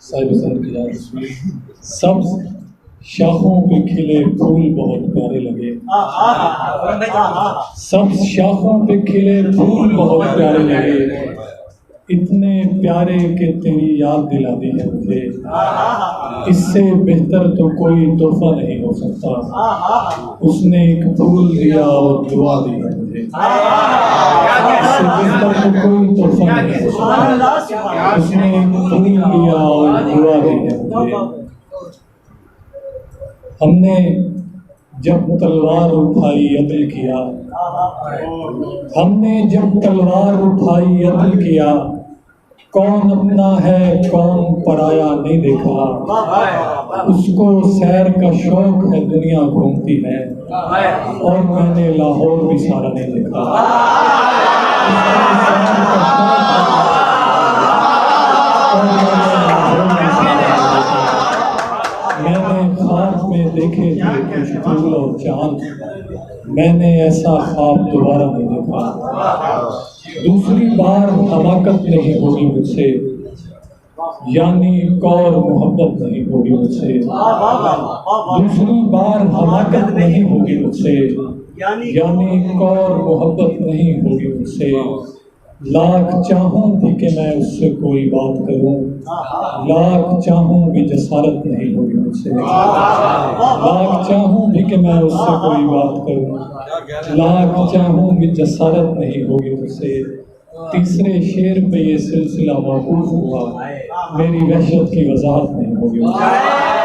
صاحب سر کی یاد سبز شاخوں پہ کھلے پھول بہت پیارے لگے، سبز شاخوں پہ کھلے پھول بہت پیارے لگے، اتنے پیارے کہ تیری یاد دلا دی ہے مجھے، اس سے بہتر تو کوئی تحفہ نہیں ہو سکتا، اس نے ایک پھول دیا اور دعا دی ہے مجھے، اس سے بہتر تو کوئی تحفہ نہیں ہو سکتا، اس نے ایک پھول دیا اور دعا دی ہے مجھے۔ ہم نے جب تلوار اٹھائی عدل کیا، ہم نے جب تلوار اٹھائی عدل کیا، کون اپنا ہے کون پرایا نہیں دیکھا، اس کو سیر کا شوق ہے دنیا گھومتی ہے، اور میں نے لاہور بھی سارا نہیں دیکھا۔ میں نے خواب میں دیکھے تھے کچھ پھول اور چاند، میں نے ایسا خواب دوبارہ نہیں دیکھا، دوسری بار حماقت نہیں ہوگی مجھ سے، یعنی اور محبت نہیں ہوگی مجھ سے، دوسری بار حماقت نہیں ہوگی مجھ سے، یعنی اور محبت نہیں ہوگی مجھ سے، لاکھ چاہوں بھی کہ میں اس سے کوئی بات کروں، لاکھ چاہوں بھی جسارت نہیں ہوگی مجھ سے، لاکھ چاہوں بھی کہ میں اس سے کوئی بات کروں، لاکھ چاہوں بھی جسارت نہیں ہوگی مجھ سے۔ تیسرے شعر پہ یہ سلسلہ موقوف ہوا، میری وحشت کی وضاحت نہیں ہوگی مجھ سے۔